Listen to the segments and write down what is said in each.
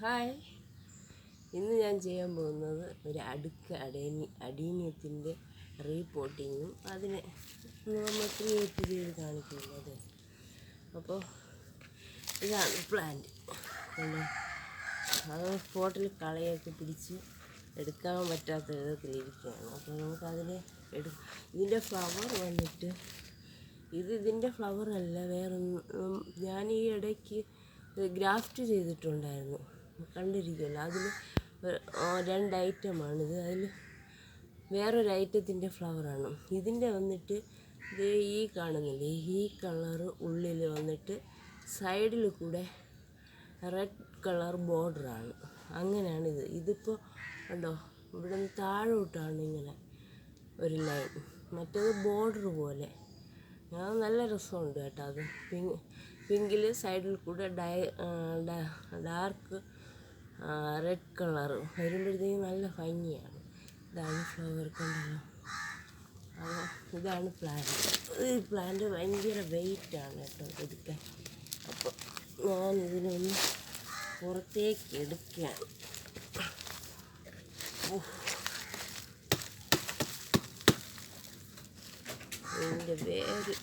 Hi, ഇന്ന് ഞാൻ ചെയ്യാൻ പോകുന്നത് ഒരു അഡീനിയത്തിൻ്റെ റീപോട്ടിങ്ങും അതിനെ നമ്മൾ ക്രിയേറ്റ് ചെയ്ത് കാണിക്കുന്നത്. അപ്പോൾ ഇതാണ് പ്ലാന്റ്. അത് പോട്ടിൽ കളയൊക്കെ പിടിച്ച് എടുക്കാൻ പറ്റാത്ത വിധത്തിലിരിക്കുകയാണ്. അപ്പോൾ നമുക്കതിനെ ഇതിൻ്റെ ഫ്ലവർ വന്നിട്ട് ഇതിൻ്റെ ഫ്ലവറല്ല, വേറൊന്നും. ഞാൻ ഈ ഇടയ്ക്ക് ഗ്രാഫ്റ്റ് ചെയ്തിട്ടുണ്ടായിരുന്നു, കണ്ടിരിക്കുമല്ലോ. അതിൽ 2 ഐറ്റമാണിത്. അതിൽ വേറൊരു ഐറ്റത്തിൻ്റെ ഫ്ലവറാണ്. ഇതിൻ്റെ വന്നിട്ട് ഈ കാണുന്നില്ലേ, ഈ കളറ് ഉള്ളിൽ വന്നിട്ട് സൈഡിൽ കൂടെ റെഡ് കളർ ബോർഡറാണ്. അങ്ങനെയാണിത്. ഇതിപ്പോൾ കണ്ടോ, ഇവിടെ നിന്ന് താഴോട്ടാണ് ഇങ്ങനെ ഒരു ലൈൻ, മറ്റേത് ബോർഡർ പോലെ. നല്ല രസമുണ്ട് കേട്ടോ. അത് പിങ്കിൽ സൈഡിൽ കൂടെ ഡാർക്ക് റെഡ് കളർ വരുമ്പോഴത്തേക്കും നല്ല ഭംഗിയാണ്. ഇതാണ് ഫ്ലവർ, കണ്ടല്ലോ. അപ്പോൾ ഇതാണ് പ്ലാന്റ്. ഈ പ്ലാന്റ് ഭയങ്കര വെയിറ്റാണ് കേട്ടോ എടുക്കാൻ. അപ്പോൾ ഞാൻ ഇതിനൊന്ന് പുറത്തേക്ക് എടുക്കുകയാണ്. ഇതിൻ്റെ വേര്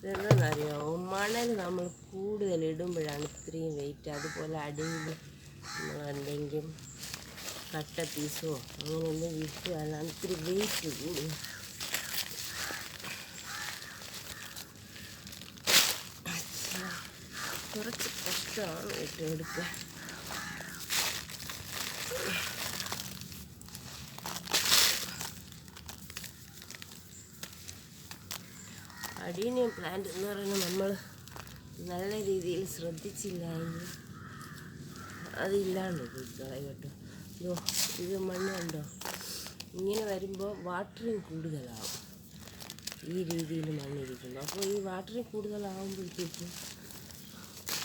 ഇതെന്താണെന്നറിയാമോ, മണൽ നമ്മൾ കൂടുതൽ ഇടുമ്പോഴാണ് ഇത്രയും വെയിറ്റ്. അതുപോലെ അടിയിൽ നമ്മൾ എന്തെങ്കിലും കട്ട പീസോ അങ്ങനെ എന്തെങ്കിലും ഇട്ടുകയാണ് ഇത്തിരി വെയിറ്റ് കൂടും. കുറച്ച് കഷ്ടമാണ് എടുക്കാൻ. അഡീനിയം പ്ലാന്റ് എന്ന് പറയുന്നത് നമ്മൾ നല്ല രീതിയിൽ ശ്രദ്ധിച്ചില്ല എങ്കിൽ അതില്ലാണ്ട് പോയിക്കളയും കേട്ടോ. ഇത് മണ്ണ് കണ്ടോ, ഇങ്ങനെ വരുമ്പോൾ വാട്ടറിങ് കൂടുതലാവും. ഈ രീതിയിൽ മണ്ണിരിക്കുന്നു. അപ്പോൾ ഈ വാട്ടറിങ് കൂടുതലാവുമ്പോഴത്തേക്കും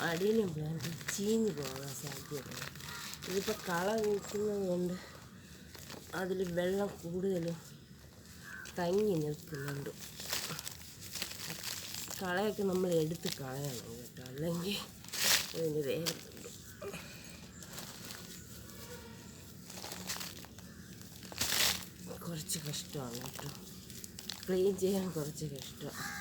അഡീനിയം പ്ലാന്റ് ചീഞ്ഞ് പോകാൻ സാധ്യതയാണ്. ഇതിപ്പോൾ കള നിൽക്കുന്നത് കൊണ്ട് അതിൽ വെള്ളം കൂടുതലും തങ്ങി നിൽക്കുന്നുണ്ട്. കളയൊക്കെ നമ്മൾ എടുത്ത് കളയണം കേട്ടോ, അല്ലെങ്കിൽ ഇതിന് വേഗത്തുണ്ട്. കുറച്ച് കഷ്ടമാണ് കേട്ടോ, ക്ലീൻ ചെയ്യാൻ കുറച്ച് കഷ്ടമാണ്.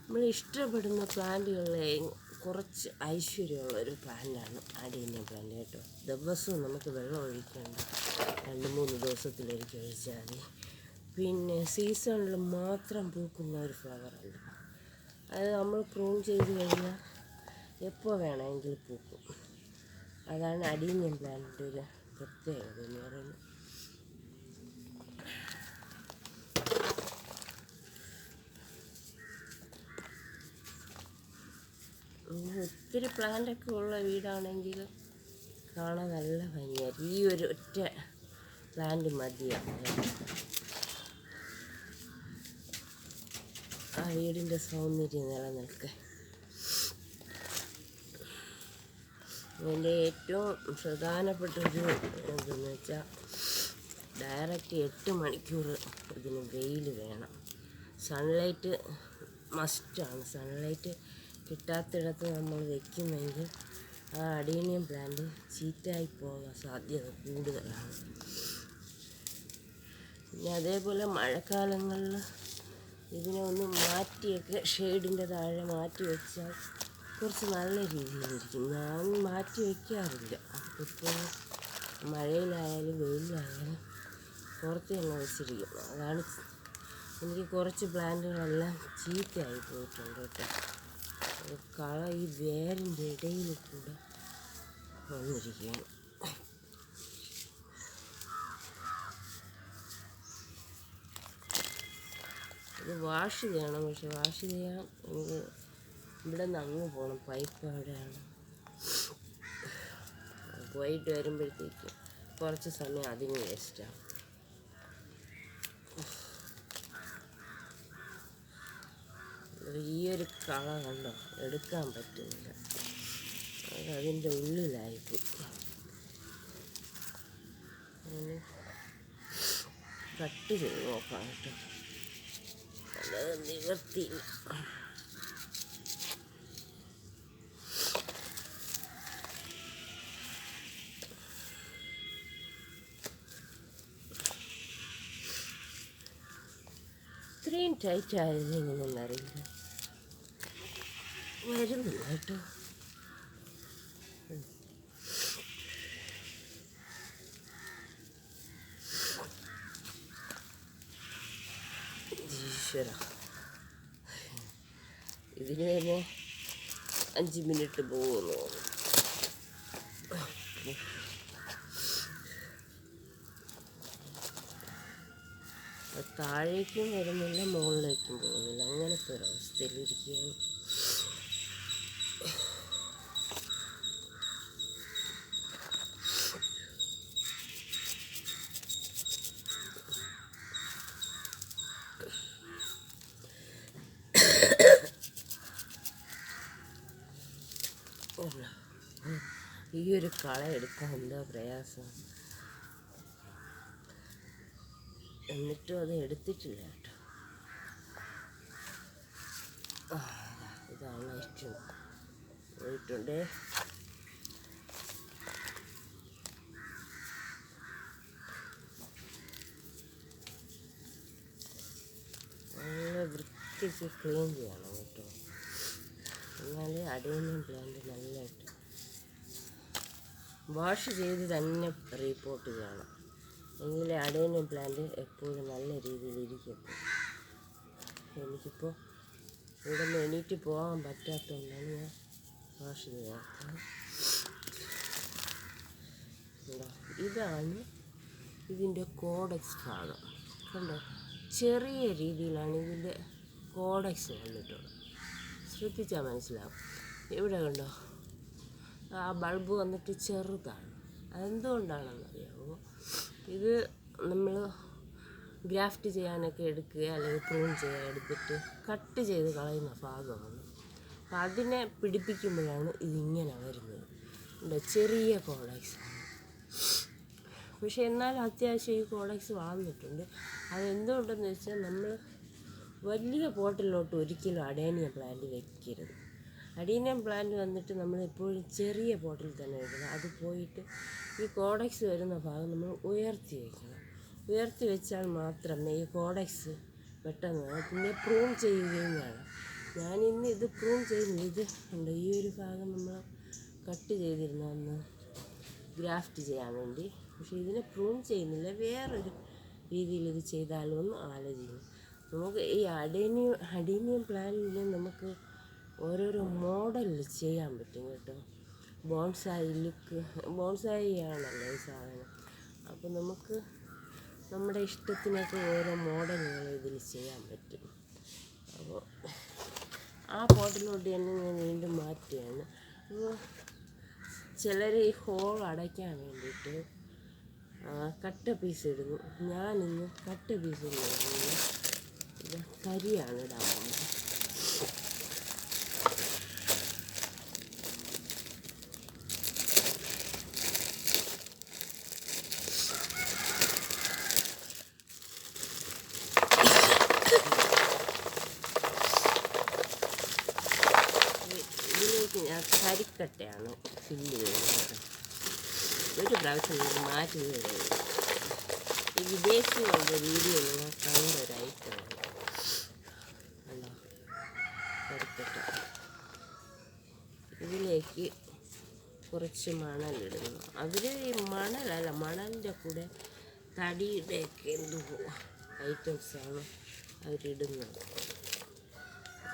നമ്മൾ ഇഷ്ടപ്പെടുന്ന പ്ലാന്റുകളിലെ കുറച്ച് ഐശ്വര്യമുള്ളൊരു പ്ലാന്റാണ് അഡീനിയം പ്ലാന്റ് കേട്ടോ. ദിവസവും നമുക്ക് വെള്ളം ഒഴിക്കേണ്ട, 2-3 ദിവസത്തിലൊരിക്കൽ ഒഴിച്ചാൽ മതി. പിന്നെ സീസണിൽ മാത്രം പൂക്കുന്ന ഒരു ഫ്ലവറല്ല അത്. നമ്മൾ പ്രൂൺ ചെയ്ത് കഴിഞ്ഞാൽ എപ്പോൾ വേണമെങ്കിലും പൂക്കും. അതാണ് അഡീനിയം പ്ലാന്റിൻ്റെ ഒരു പ്രത്യേകത എന്ന് പറയുന്നത്. ഒത്തിരി പ്ലാന്റൊക്കെ ഉള്ള വീടാണെങ്കിൽ കാണാൻ നല്ല ഭംഗിയായിരിക്കും. ഈ ഒരു ഒറ്റ പ്ലാന്റ് മതിയാണ് ആ വീടിൻ്റെ സൗന്ദര്യം നിലനിൽക്കാൻ. അതിൻ്റെ ഏറ്റവും പ്രധാനപ്പെട്ടൊരു ഇതെന്ന് വെച്ചാൽ ഡയറക്റ്റ് 8 മണിക്കൂർ ഇതിന് വെയിൽ വേണം. സൺലൈറ്റ് മസ്റ്റാണ്. സൺലൈറ്റ് കിട്ടാത്തിടത്ത് നമ്മൾ വയ്ക്കുന്നെങ്കിൽ ആ അഡീനിയം പ്ലാന്റ് ചീത്തയായി പോകാൻ സാധ്യത കൂടുതലാണ്. പിന്നെ അതേപോലെ മഴക്കാലങ്ങളിൽ ഇതിനെ ഒന്ന് മാറ്റിയൊക്കെ ഷെയ്ഡിൻ്റെ താഴെ മാറ്റി വെച്ചാൽ കുറച്ച് നല്ല രീതിയിലിരിക്കും. ഞാൻ മാറ്റി വയ്ക്കാറില്ല. ഇപ്പോൾ മഴയിലായാലും വെയിലായാലും പുറത്ത് തന്നെ വെച്ചിരിക്കും. അതാണ് എനിക്ക് കുറച്ച് പ്ലാന്റുകളെല്ലാം ചീത്തയായി പോയിട്ടുണ്ട് കേട്ടോ. കള ഈ വേരിൻ്റെ ഇടയിൽ കൂടെ വന്നിരിക്കുകയാണ്. ഇത് വാഷ് ചെയ്യണം, പക്ഷെ വാഷ് ചെയ്യാൻ എനിക്ക് ഇവിടെ നിന്ന് അങ്ങ് പോകണം. പൈപ്പ് അവിടെയാണ്. പോയിട്ട് വരുമ്പോഴത്തേക്കും കുറച്ച് സമയം അതിന് വേസ്റ്റാവും. ഈ ഒരു കള കണ്ടോ, എടുക്കാൻ പറ്റുന്നില്ല. അതിൻ്റെ ഉള്ളിലായിപ്പോയി. അങ്ങനെ കട്ട് ചെയ്ത് നോക്കാം കേട്ടോ. അത് നിവർത്തിയില്ല. ഇത്രയും ടൈറ്റ് ആയത് എങ്ങനെയൊന്നും അറിയില്ല. വരുന്നില്ല കേട്ടോ. ഈശ്വര, ഇതിന് തന്നെ 5 മിനിറ്റ് പോകുന്നു. താഴേക്കും വരുന്നില്ല, മുകളിലേക്കും പോകുന്നില്ല. അങ്ങനത്തെ ഒരവസ്ഥയിലിരിക്കുകയാണ്. ഈ ഒരു കള എടുക്കാൻ എന്താ പ്രയാസം. എന്നിട്ടും അത് എടുത്തിട്ടില്ല കേട്ടോ. ഇതാണ് ഏറ്റവും പോയിട്ടുണ്ട്. നല്ല വൃത്തിക്ക് ക്ലീൻ ചെയ്യണം കേട്ടോ. എന്നാലേ അഡേനിയം പ്ലാന്റ് നല്ലതായിട്ട് വാഷ് ചെയ്ത് തന്നെ റിപ്പോർട്ട് ചെയ്യണം. എങ്കിലേ അഡേനിയം പ്ലാന്റ് എപ്പോഴും നല്ല രീതിയിൽ ഇരിക്കട്ടെ. എനിക്കിപ്പോൾ ഇവിടെ നിന്ന് എണീറ്റ് പോകാൻ പറ്റാത്തതുകൊണ്ടാണ് ഞാൻ വാഷ് ചെയ്യാത്തത്. ഇതാണ് ഇതിൻ്റെ കോഡക്സ് ഭാഗം. കണ്ടോ, ചെറിയ രീതിയിലാണ് ഇതിൻ്റെ കോഡക്സ് വന്നിട്ടുള്ളത്. ശ്രദ്ധിച്ചാൽ മനസ്സിലാവും. ഇവിടെ കണ്ടോ, ആ ബൾബ് വന്നിട്ട് ചെറുതാണ്. അതെന്തുകൊണ്ടാണെന്നറിയാമോ? ഇത് നമ്മൾ ഗ്രാഫ്റ്റ് ചെയ്യാനൊക്കെ എടുക്കുക, അല്ലെങ്കിൽ പ്രൂൺ ചെയ്യാൻ എടുത്തിട്ട് കട്ട് ചെയ്ത് കളയുന്ന ഭാഗമാണ്. അപ്പം അതിനെ പിടിപ്പിക്കുമ്പോഴാണ് ഇതിങ്ങനെ വരുന്നത്. ചെറിയ കോഡക്സ്. പക്ഷെ എന്നാലും അത്യാവശ്യം ഈ കോഡക്സ് വളർന്നിട്ടുണ്ട്. അതെന്തുകൊണ്ടെന്ന് വെച്ചാൽ നമ്മൾ വലിയ പോട്ടിലോട്ട് ഒരിക്കലും അഡേനിയം പ്ലാന്റ് വെക്കരുത്. അഡേനിയം പ്ലാന്റ് വന്നിട്ട് നമ്മൾ എപ്പോഴും ചെറിയ പോട്ടിൽ തന്നെ വെക്കണം. അത് പോയിട്ട് ഈ കോഡക്സ് വരുന്ന ഭാഗം നമ്മൾ ഉയർത്തി വയ്ക്കണം. ഉയർത്തി വെച്ചാൽ മാത്രമേ ഈ കോഡക്സ് പെട്ടെന്ന് പിന്നെ പ്രൂൺ ചെയ്യുകയും വേണം. ഞാനിന്ന് ഇത് പ്രൂൺ ചെയ്യുന്നത് ഇത് ഉണ്ട്. ഈ ഒരു ഭാഗം നമ്മൾ കട്ട് ചെയ്തിരുന്ന ഒന്ന് ഗ്രാഫ്റ്റ് ചെയ്യാൻ വേണ്ടി. പക്ഷേ ഇതിനെ പ്രൂൺ ചെയ്യുന്നില്ല. വേറൊരു രീതിയിൽ ഇത് ചെയ്താലോ എന്ന് ആലോചിക്കുന്നു. നമുക്ക് ഈ അഡേനിയം പ്ലാന്റിനെ നമുക്ക് ഓരോരോ മോഡലിൽ ചെയ്യാൻ പറ്റും കേട്ടോ. ബോൺസായി ലുക്ക്, ബോൺസായി ആണല്ലോ ഈ സാധനം. അപ്പോൾ നമുക്ക് നമ്മുടെ ഇഷ്ടത്തിനൊക്കെ ഓരോ മോഡലുകൾ ഇതിൽ ചെയ്യാൻ പറ്റും. അപ്പോൾ ആ പോട്ടിലോട്ട് തന്നെ ഞാൻ വീണ്ടും മാറ്റുകയാണ്. അപ്പോൾ ചിലർ ഈ ഹോൾ അടയ്ക്കാൻ വേണ്ടിയിട്ട് കട്ട പീസ് ഇടുന്നു. ഞാനിന്ന് കട്ട പീസ് ഇടുന്നത് ഇത് കരിയാണ് ഇടാൻ പോകുന്നത്. ഇതിലേക്ക് ഞാൻ കരിക്കട്ടയാണ് ഫില്ല് ചെയ്യുന്നത്. ഒരു പ്രാവശ്യം ഇത് മാറ്റി വരുന്നത് ഈ വിദേശികളുടെ വീഡിയോ ഞാൻ കണ്ട ഒരു ഐറ്റമാണ്. കണ്ടോ, കരിക്കട്ട. ഇതിലേക്ക് കുറച്ച് മണലിടുന്നു. അവർ ഈ മണലല്ല, മണലിൻ്റെ കൂടെ തടിയുടെയൊക്കെ എന്തോ ഐറ്റംസാണ് അവരിടുന്നത്.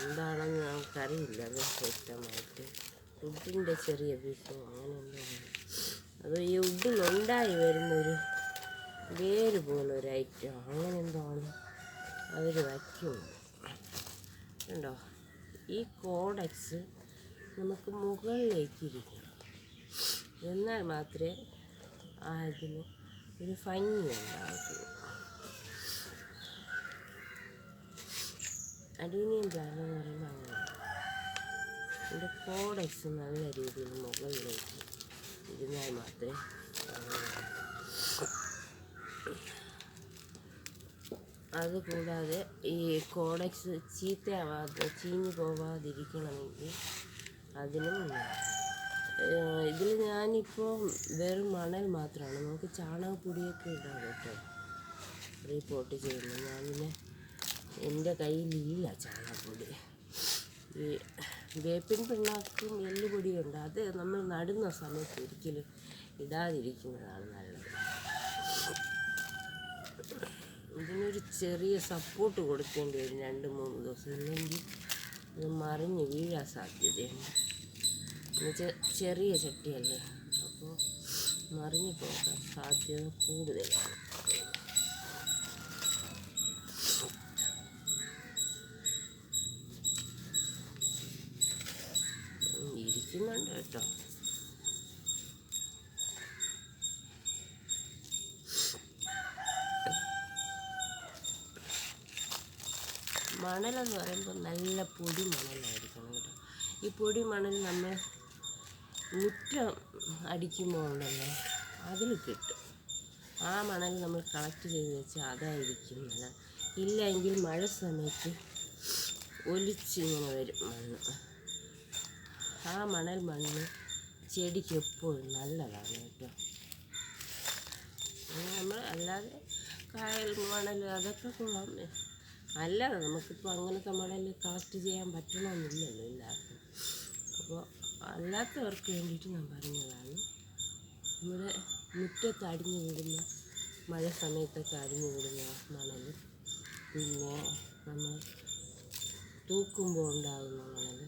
എന്താണെന്ന് നമുക്കറിയില്ല. അത് വ്യക്തമായിട്ട് വുഡിൻ്റെ ചെറിയ പീസോ അങ്ങനെ എന്താണ്. അത് ഈ വുഡിലുണ്ടായി വരുന്നൊരു വേര് പോലൊരു ഐറ്റം അങ്ങനെ എന്താണ് അവർ വയ്ക്കുന്നത്. ഉണ്ടോ, ഈ കോഡക്സ് നമുക്ക് മുകളിലേക്ക് ഇരിക്കണം, എന്നാൽ മാത്രമേ അതിന് ഒരു ഭംഗി ഉണ്ടാകത്തുള്ളൂ. അലൂമിനിയം പ്ലാന്റ് എന്ന് പറയുമ്പോൾ അങ്ങനെ ഇതിൻ്റെ കോഡക്സ് നല്ല രീതിയിൽ മുകളിലേക്ക് ഇരുന്നാൽ മാത്രമേ അതുകൂടാതെ ഈ കോഡക്സ് ചീത്തയാവാതെ ചീഞ്ഞു പോവാതിരിക്കണമെങ്കിൽ അതിനും ഇതിൽ ഞാനിപ്പോൾ വെറും മണൽ മാത്രമാണ്, നമുക്ക് ചാണകപ്പൊടിയൊക്കെ ഇടാം കേട്ടോ റീപോർട്ട് ചെയ്യുന്നത്. ഞാനിങ്ങനെ എൻ്റെ കയ്യിലില്ല ചാണകപ്പൊടി. ഈ വേപ്പിൻ പിണ്ണാക്കും എല്ലുപൊടിയുണ്ട്, അത് നമ്മൾ നടുന്ന സമയത്ത് ഒരിക്കലും ഇടാതിരിക്കുന്നതാണ് നല്ലത്. ഇതിനൊരു ചെറിയ സപ്പോർട്ട് കൊടുക്കേണ്ടി വരും 2-3 ദിവസം, ഇല്ലെങ്കിൽ ഇത് മറിഞ്ഞ് വീഴാൻ സാധ്യതയുണ്ട്. എന്നുവെച്ചാൽ ചെറിയ ചട്ടിയല്ലേ, അപ്പോൾ മറിഞ്ഞു പോകാൻ സാധ്യത കൂടുതലാണ്. ഇരിക്കുന്നുണ്ട് കേട്ടോ. മണലെന്ന് പറയുമ്പോൾ നല്ല പൊടി മണലായിരിക്കണം കേട്ടോ. ഈ പൊടി മണൽ നമ്മൾ മുറ്റം അടിക്കുമ്പോൾ ഉണ്ടല്ലോ അതിൽ കിട്ടും. ആ മണൽ നമ്മൾ കളക്ട് ചെയ്ത് വെച്ചാൽ അതായിരിക്കും നല്ല. ഇല്ലെങ്കിൽ മഴ സമയത്ത് ഒലിച്ചിങ്ങനെ വരും മണ്ണ്. ആ മണ്ണ് ചെടിക്ക് എപ്പോഴും നല്ലതാണ് കേട്ടോ. നമ്മൾ അല്ലാതെ കായൽ മണൽ അതൊക്കെ കൊള്ളാം, അല്ലാതെ നമുക്കിപ്പോൾ അങ്ങനത്തെ മണൽ കളക്ട് ചെയ്യാൻ പറ്റണമെന്നില്ലല്ലോ എല്ലാവർക്കും. അപ്പോൾ അല്ലാത്തവർക്ക് വേണ്ടിയിട്ട് ഞാൻ പറഞ്ഞതാണ്. നമ്മുടെ മുറ്റത്ത് അടിഞ്ഞു വിടുന്ന മഴ സമയത്തൊക്കെ അടിഞ്ഞു വിടുന്ന മണൽ, പിന്നെ നമ്മൾ തൂക്കുമ്പോൾ ഉണ്ടാകുന്ന മണൽ,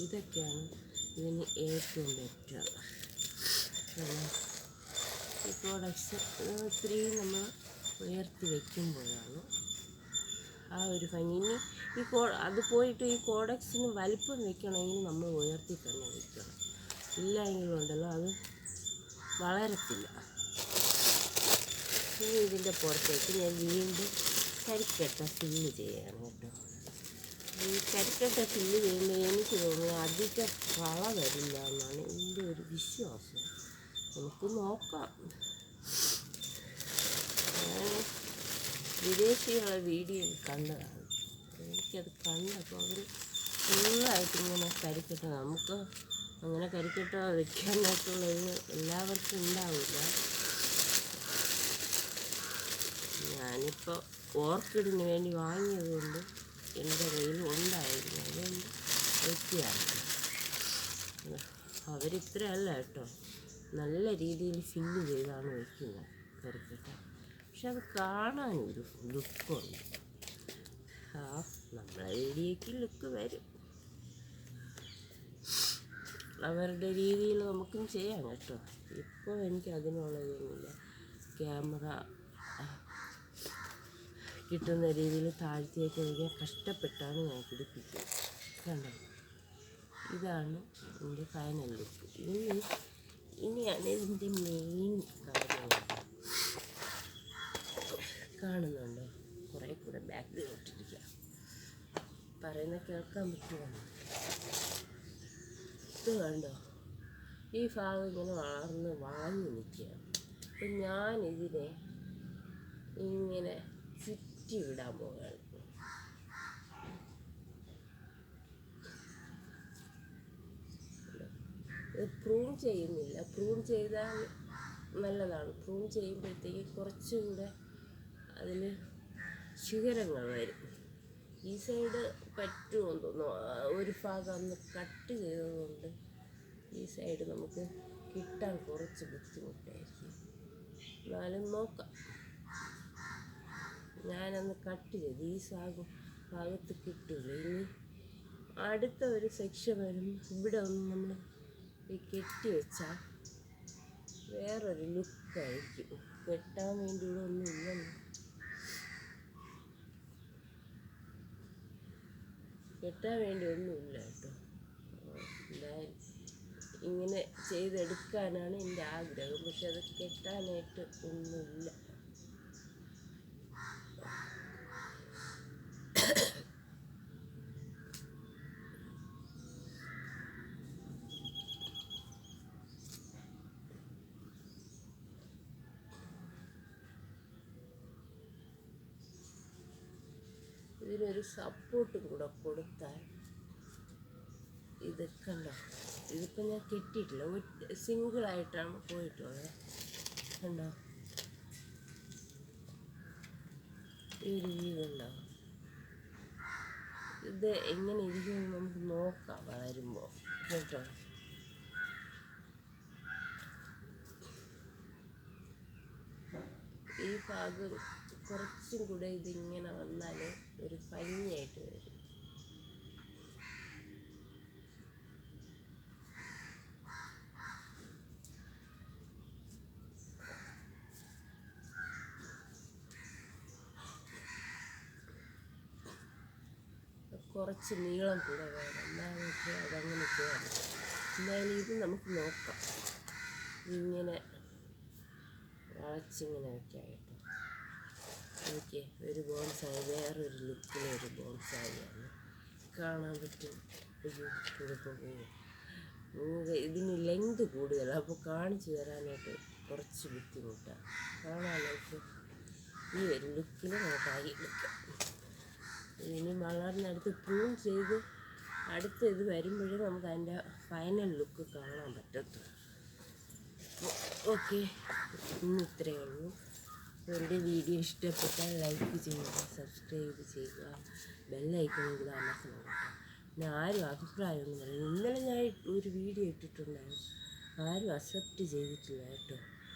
ഇതൊക്കെയാണ് ഇതിന് ഏറ്റവും ബെറ്റർ. ഈ പ്രോഡക്ട്സ് ഇത്രയും നമ്മൾ ഉയർത്തി വയ്ക്കുമ്പോഴാണ് ആ ഒരു ഭംഗി. ഇനി അത് പോയിട്ട് ഈ കോഡക്സിന് വലിപ്പം വെക്കണമെങ്കിൽ നമ്മൾ ഉയർത്തി തന്നെ വെക്കണം, ഇല്ലെങ്കിൽ ഉണ്ടല്ലോ അത് വളരത്തില്ല. ഇനി ഇതിൻ്റെ പുറത്തേക്ക് ഞാൻ വീണ്ടും കരിക്കട്ട ഫില്ല് ചെയ്യണം കേട്ടോ. ഈ കരിക്കട്ട ഫില്ല് ചെയ്യുമ്പോൾ എനിക്ക് തോന്നുന്നത് അധികം കള വരില്ല എന്നാണ് എൻ്റെ ഒരു വിശ്വാസം. നമുക്ക് നോക്കാം. ഞാൻ വിദേശികളെ വീഡിയോ കണ്ടതാണ്, എനിക്കത് കണ്ടപ്പോൾ അവർ ഫുള്ളായിട്ട് ഇങ്ങനെ കരിക്കട്ട, നമുക്ക് അങ്ങനെ കരിക്കട്ട വെക്കാനായിട്ടുള്ളത് എല്ലാവർക്കും ഉണ്ടാവില്ല. ഞാനിപ്പോൾ ഓർക്കിഡിന് വേണ്ടി വാങ്ങിയത് കൊണ്ട് എൻ്റെ കയ്യിൽ ഉണ്ടായിരുന്നു, അതുകൊണ്ട് വെക്കുകയാണ്. അവരിത്രയല്ല കേട്ടോ, നല്ല രീതിയിൽ ഫില്ല് ചെയ്താണ് വയ്ക്കുന്നത് കരിക്കട്ട. പക്ഷെ അത് കാണാനൊരു ലുക്കുണ്ട്. നമ്മളെ വീഡിയോയ്ക്ക് ലുക്ക് വരും, അവരുടെ രീതിയിൽ നമുക്കും ചെയ്യാം കേട്ടോ. ഇപ്പോൾ എനിക്ക് അതിനുള്ളതൊന്നുമില്ല. ക്യാമറ കിട്ടുന്ന രീതിയിൽ താഴ്ത്തിയൊക്കെ എനിക്ക് കഷ്ടപ്പെട്ടാണ് ഞാൻ പിടിപ്പിക്കുന്നത്. കണ്ടോ, ഇതാണ് എൻ്റെ ഫൈനൽ ലുക്ക്. ഇനിയാണ് ഇതിൻ്റെ മെയിൻ കാര്യങ്ങൾ. കാണുന്നുണ്ടോ, കുറേ കൂടെ ബാക്കിൽ ഇട്ടിരിക്കുക, പറയുന്ന കേൾക്കാൻ പറ്റുമോ? ഇത് കണ്ടോ, ഈ ഭാഗം ഇങ്ങനെ വളഞ്ഞു നിൽക്കുകയാണ്. അപ്പം ഞാനിതിനെ ഇങ്ങനെ ചുറ്റി വിടാൻ പോവുകയാണ്. പ്രൂൺ ചെയ്യുന്നില്ല, പ്രൂൺ ചെയ്താൽ നല്ലതാണ്. പ്രൂൺ ചെയ്യുമ്പോഴത്തേക്ക് കുറച്ചുകൂടെ അതിൽ ശിഖരങ്ങൾ വരും. ഈ സൈഡ് പറ്റുമെന്ന് തോന്നുന്നു, ഒരു ഭാഗം അന്ന് കട്ട് ചെയ്തതുകൊണ്ട് ഈ സൈഡ് നമുക്ക് കിട്ടാൻ കുറച്ച് ബുദ്ധിമുട്ടായിരിക്കും. എന്നാലും നോക്കാം. ഞാനന്ന് കട്ട് ചെയ്ത് ഈ ഭാഗത്ത് കിട്ടില്ല. ഇനി അടുത്ത ഒരു സെക്ഷൻ വരുമ്പോൾ ഇവിടെ ഒന്ന് നമ്മൾ ഈ കെട്ടി വെച്ചാൽ വേറൊരു ലുക്കായിരിക്കും. കെട്ടാൻ വേണ്ടി ഇവിടെ ഒന്നും ഇല്ലല്ലോ. കെട്ടാൻ വേണ്ടി ഒന്നുമില്ല കേട്ടോ. എന്തായാലും ഇങ്ങനെ ചെയ്തെടുക്കാനാണ് എൻ്റെ ആഗ്രഹം. പക്ഷെ അത് കെട്ടാനായിട്ട് ഒന്നുമില്ല. ഇതിനൊരു സപ്പോർട്ടും കൂടെ കൊടുത്താൽ ഇതൊക്കെ ഉണ്ടോ. ഇതിപ്പോൾ ഞാൻ കെട്ടിയിട്ടില്ല, സിംഗിളായിട്ടാണ് പോയിട്ടുള്ളത്. കണ്ടോ ഈ ഒരു വീടുണ്ടോ. ഇത് എങ്ങനെ ഇരിക്കുമെന്ന് നമുക്ക് നോക്കാം വളരുമ്പോൾ കേട്ടോ. ഈ ഭാഗം കുറച്ചും കൂടെ ഇതിങ്ങനെ വന്നാൽ ഒരു ഭംഗിയായിട്ട് വരും. കുറച്ച് നീളം കൂടെ വേണം, എന്നാന്ന് വെച്ചാൽ അതങ്ങനെ ചെയ്യണം. എന്തായാലും ഇത് നമുക്ക് നോക്കാം. ഇങ്ങനെ വളച്ചിങ്ങനെ വയ്ക്കാം കേട്ടോ. ഓക്കെ, ഒരു ബോൺസായി, വേറൊരു ലുക്കിലൊരു ബോൺസായിയാണ് കാണാൻ പറ്റും. ഒരു കുഴപ്പം ഇതിന് ലെങ്ത് കൂടുതലാണ്, അപ്പോൾ കാണിച്ചു തരാനായിട്ട് കുറച്ച് ബുദ്ധിമുട്ടാണ്. കാണാനായിട്ട് ഈ ഒരു ലുക്കിൽ നമുക്കായി എടുക്കാം. ഇനി വളർന്നടുത്ത് പ്രൂൺ ചെയ്ത് അടുത്ത ഇത് വരുമ്പോഴേ നമുക്ക് അതിൻ്റെ ഫൈനൽ ലുക്ക് കാണാൻ പറ്റത്തുള്ളൂ. ഓക്കെ, ഇന്ന് ഇത്രയേ ഉള്ളൂ. എൻ്റെ വീഡിയോ ഇഷ്ടപ്പെട്ടാൽ ലൈക്ക് ചെയ്യുക, സബ്സ്ക്രൈബ് ചെയ്യുക, ബെല്ലൈക്കൺ കൂടെ അമർത്തണം കേട്ടോ. പിന്നെ ആരും അഭിപ്രായമൊന്നും പറയും. ഇന്നലെ ഞാൻ ഒരു വീഡിയോ ഇട്ടിട്ടുണ്ടായിരുന്നു, ആരും അക്സെപ്റ്റ് ചെയ്തിട്ടില്ല കേട്ടോ.